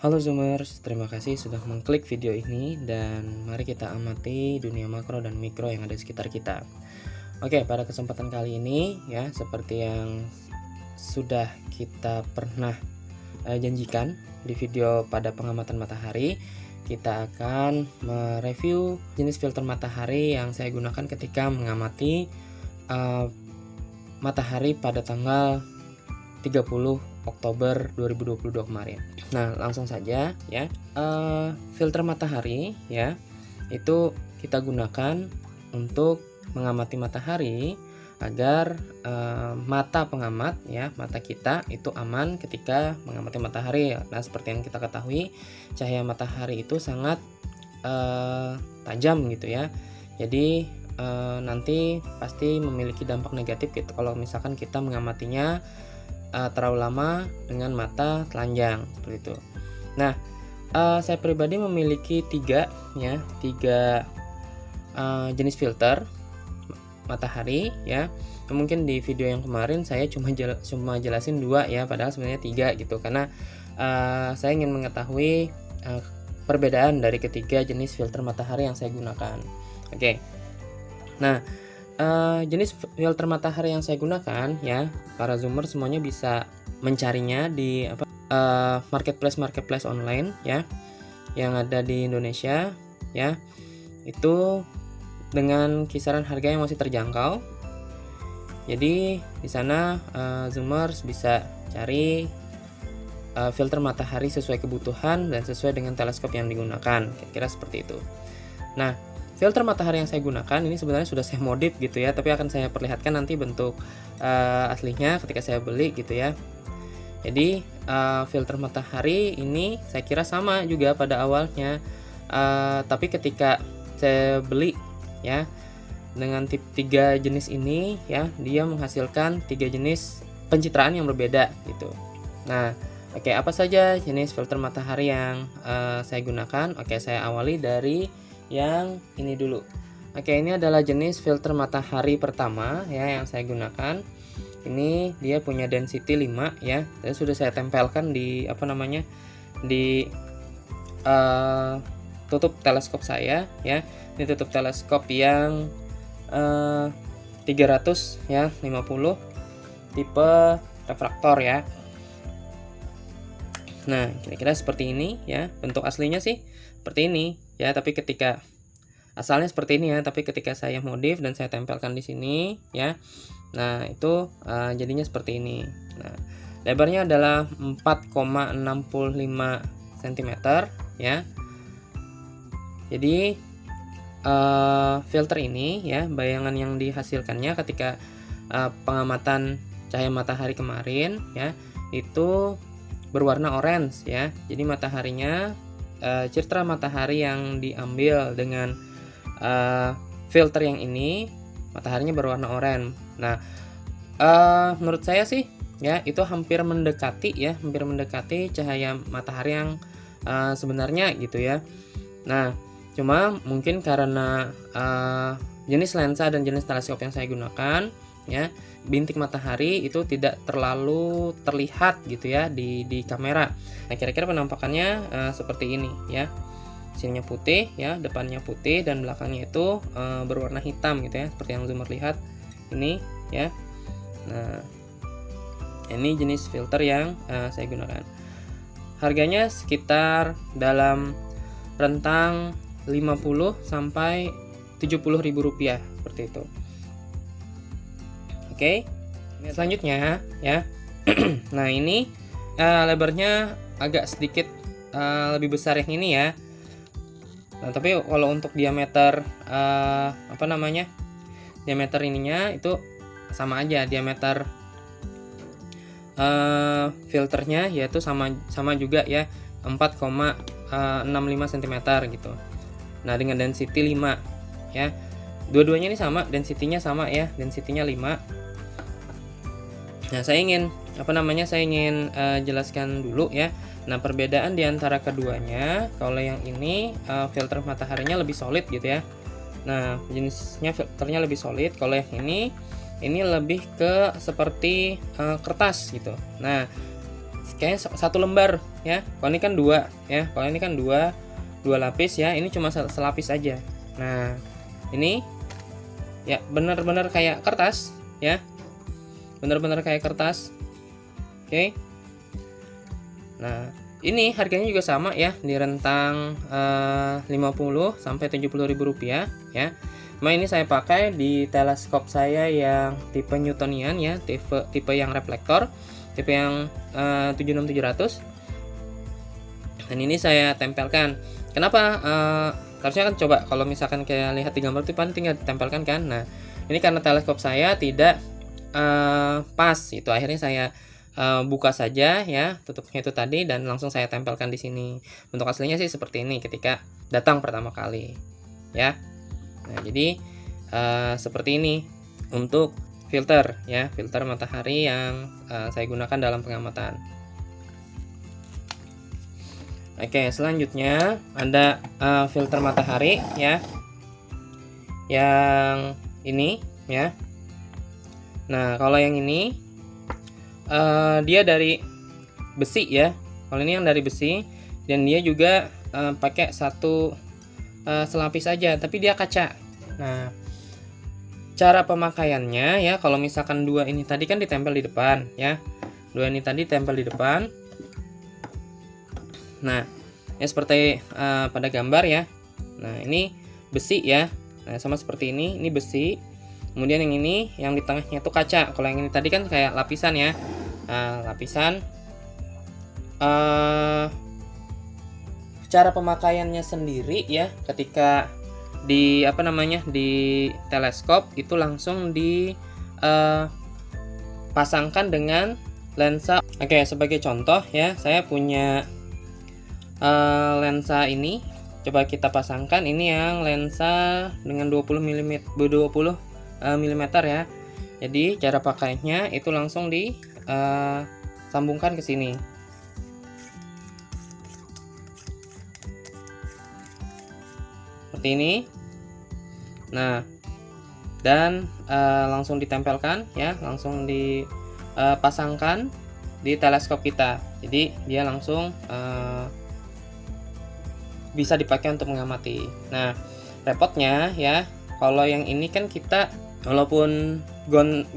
Halo Zoomers, terima kasih sudah mengklik video ini dan mari kita amati dunia makro dan mikro yang ada di sekitar kita. Oke, pada kesempatan kali ini ya, seperti yang sudah kita pernah janjikan di video pada pengamatan matahari, kita akan mereview jenis filter matahari yang saya gunakan ketika mengamati matahari pada tanggal 30 Oktober 2022 kemarin. Nah, langsung saja ya. Filter matahari ya, itu kita gunakan untuk mengamati matahari agar mata pengamat ya, mata kita itu aman ketika mengamati matahari. Nah, seperti yang kita ketahui, cahaya matahari itu sangat tajam gitu ya. Jadi nanti pasti memiliki dampak negatif gitu kalau misalkan kita mengamatinya terlalu lama dengan mata telanjang seperti itu. Nah, saya pribadi memiliki tiga jenis filter matahari ya. Mungkin di video yang kemarin saya cuma jelasin dua ya, padahal sebenarnya tiga gitu, karena saya ingin mengetahui perbedaan dari ketiga jenis filter matahari yang saya gunakan. Oke. Nah, jenis filter matahari yang saya gunakan ya, para zoomer semuanya bisa mencarinya di marketplace online ya yang ada di Indonesia ya. Itu dengan kisaran harga yang masih terjangkau. Jadi di sana zoomers bisa cari filter matahari sesuai kebutuhan dan sesuai dengan teleskop yang digunakan, kira-kira seperti itu. Nah, filter matahari yang saya gunakan ini sebenarnya sudah saya modif gitu ya, tapi akan saya perlihatkan nanti bentuk aslinya ketika saya beli gitu ya. Jadi filter matahari ini saya kira sama juga pada awalnya, tapi ketika saya beli ya dengan tip 3 jenis ini ya, dia menghasilkan 3 jenis pencitraan yang berbeda gitu. Nah, oke, apa saja jenis filter matahari yang saya gunakan? Oke, saya awali dari yang ini dulu. Oke, ini adalah jenis filter matahari pertama ya yang saya gunakan. Ini dia punya density 5 ya. Dan sudah saya tempelkan di di tutup teleskop saya ya. Ini tutup teleskop yang 300 ya, 50 tipe refraktor ya. Nah, kira-kira seperti ini ya. Bentuk aslinya sih seperti ini ya, tapi ketika asalnya seperti ini ya, tapi ketika saya modif dan saya tempelkan di sini ya, nah itu jadinya seperti ini. Nah, lebarnya adalah 4,65 cm ya. Jadi filter ini ya, bayangan yang dihasilkannya ketika pengamatan cahaya matahari kemarin ya, itu berwarna orange ya. Jadi mataharinya, citra matahari yang diambil dengan filter yang ini, mataharinya berwarna oranye. Nah, menurut saya sih ya, itu hampir mendekati cahaya matahari yang sebenarnya gitu ya. Nah, cuma mungkin karena jenis lensa dan jenis teleskop yang saya gunakan ya, bintik matahari itu tidak terlalu terlihat gitu ya di kamera. Nah, kira-kira penampakannya seperti ini ya. Sininya putih ya, depannya putih dan belakangnya itu berwarna hitam gitu ya, seperti yang zoomer lihat ini ya. Nah, ini jenis filter yang saya gunakan. Harganya sekitar dalam rentang 50 sampai 70.000 rupiah seperti itu. Oke, selanjutnya ya. Nah, ini lebarnya agak sedikit lebih besar yang ini ya. Nah, tapi kalau untuk diameter diameter ininya itu sama aja, diameter filternya yaitu sama juga ya, 4,65 cm gitu. Nah, dengan density 5 ya. Dua-duanya ini sama, density-nya sama ya, density-nya 5. Nah, saya ingin jelaskan dulu ya. Nah, perbedaan di antara keduanya, kalau yang ini filter mataharinya lebih solid gitu ya. Nah, jenisnya filternya lebih solid. Kalau yang ini lebih ke seperti kertas gitu. Nah, kayaknya satu lembar ya. Kalau ini kan dua ya. Kalau ini kan dua lapis ya. Ini cuma selapis aja. Nah, ini ya benar-benar kayak kertas ya. Benar-benar kayak kertas. Oke. Nah, ini harganya juga sama ya, di rentang 50 sampai 70.000 rupiah ya. Nah, ini saya pakai di teleskop saya yang tipe Newtonian ya, tipe yang reflektor, tipe yang 76700. Dan ini saya tempelkan. Kenapa? Harusnya kan coba kalau misalkan kayak lihat di gambar itu paling tinggal ditempelkan kan. Nah, ini karena teleskop saya tidak pas, itu akhirnya saya buka saja ya, tutupnya itu tadi, dan langsung saya tempelkan di sini. Bentuk aslinya sih seperti ini ketika datang pertama kali ya. Nah, jadi seperti ini untuk filter ya, filter matahari yang saya gunakan dalam pengamatan. Oke, selanjutnya ada filter matahari ya, yang ini ya. Nah, kalau yang ini dia dari besi ya. Kalau ini yang dari besi, dan dia juga pakai satu selapis aja, tapi dia kaca. Nah, cara pemakaiannya ya, kalau misalkan dua ini tadi kan ditempel di depan ya. Dua ini tadi tempel di depan. Nah, ya seperti pada gambar ya. Nah, ini besi ya. Nah, sama seperti ini besi. Kemudian yang ini yang di tengahnya itu kaca. Kalau yang ini tadi kan kayak lapisan ya. Nah, lapisan. Cara pemakaiannya sendiri ya, ketika di di teleskop itu langsung dipasangkan dengan lensa. Oke, sebagai contoh ya, saya punya lensa ini. Coba kita pasangkan, ini yang lensa dengan 20 mm ya. Jadi cara pakainya itu langsung disambungkan ke sini. Seperti ini. Nah, dan langsung ditempelkan ya, langsung dipasangkan di teleskop kita. Jadi dia langsung bisa dipakai untuk mengamati. Nah, repotnya ya, kalau yang ini kan kita walaupun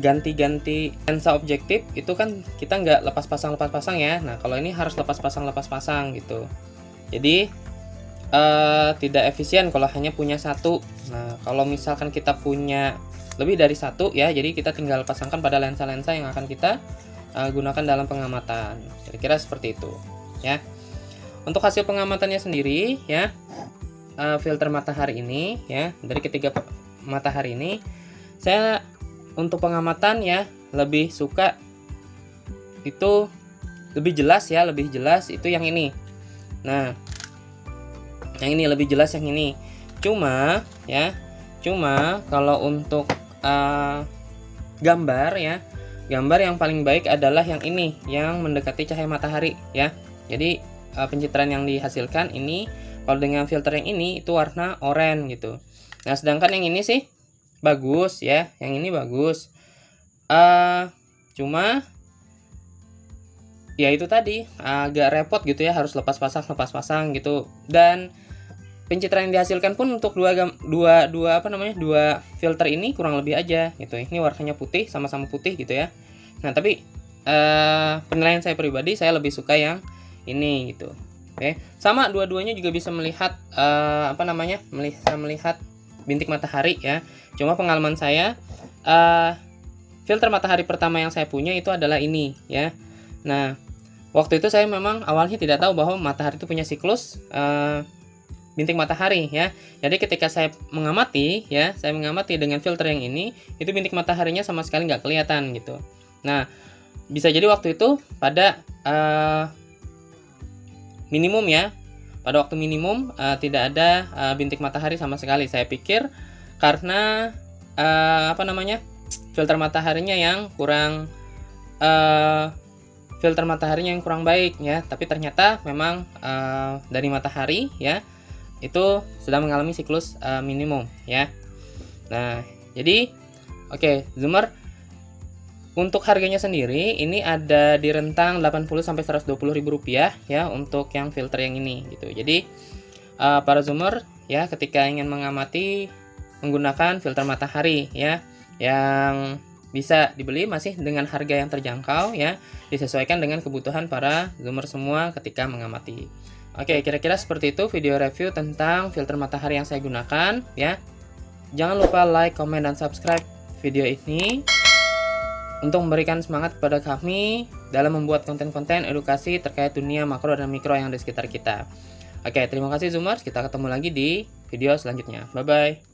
ganti-ganti lensa objektif itu kan kita nggak lepas pasang ya. Nah, kalau ini harus lepas pasang gitu. Jadi tidak efisien kalau hanya punya satu. Nah, kalau misalkan kita punya lebih dari satu ya, jadi kita tinggal pasangkan pada lensa-lensa yang akan kita gunakan dalam pengamatan. Kira-kira seperti itu ya. Untuk hasil pengamatannya sendiri ya, filter matahari ini ya, dari ketiga matahari ini, saya untuk pengamatan ya lebih suka itu lebih jelas itu yang ini. Nah, yang ini lebih jelas yang ini. Cuma kalau untuk gambar ya, gambar yang paling baik adalah yang ini, yang mendekati cahaya matahari ya. Jadi pencitraan yang dihasilkan ini kalau dengan filter yang ini itu warna oranye gitu. Nah, sedangkan yang ini sih bagus ya, yang ini bagus. Cuma ya itu tadi agak repot gitu ya, harus lepas pasang gitu. Dan pencitraan yang dihasilkan pun untuk dua filter ini kurang lebih aja gitu. Ini warnanya putih, sama-sama putih gitu ya. Nah, tapi penilaian saya pribadi, saya lebih suka yang ini gitu. Oke, sama dua-duanya juga bisa melihat melihat bintik matahari ya. Cuma pengalaman saya, filter matahari pertama yang saya punya itu adalah ini ya. Nah, waktu itu saya memang awalnya tidak tahu bahwa matahari itu punya siklus bintik matahari ya. Jadi ketika saya mengamati dengan filter yang ini, itu bintik mataharinya sama sekali nggak kelihatan gitu. Nah, bisa jadi waktu itu pada minimum ya, pada waktu minimum tidak ada bintik matahari sama sekali. Saya pikir karena filter mataharinya yang kurang baik ya. Tapi ternyata memang dari matahari ya itu sudah mengalami siklus minimum ya. Nah, jadi oke, zoomer, Untuk harganya sendiri ini ada di rentang 80 sampai 120 ribu rupiah ya untuk yang filter yang ini gitu. Jadi para zoomer ya ketika ingin mengamati menggunakan filter matahari ya yang bisa dibeli masih dengan harga yang terjangkau ya, disesuaikan dengan kebutuhan para zoomer semua ketika mengamati. Oke, kira-kira seperti itu video review tentang filter matahari yang saya gunakan ya. Jangan lupa like, comment, dan subscribe video ini untuk memberikan semangat kepada kami dalam membuat konten-konten edukasi terkait dunia makro dan mikro yang ada di sekitar kita. Oke, terima kasih Zoomers. Kita ketemu lagi di video selanjutnya. Bye-bye.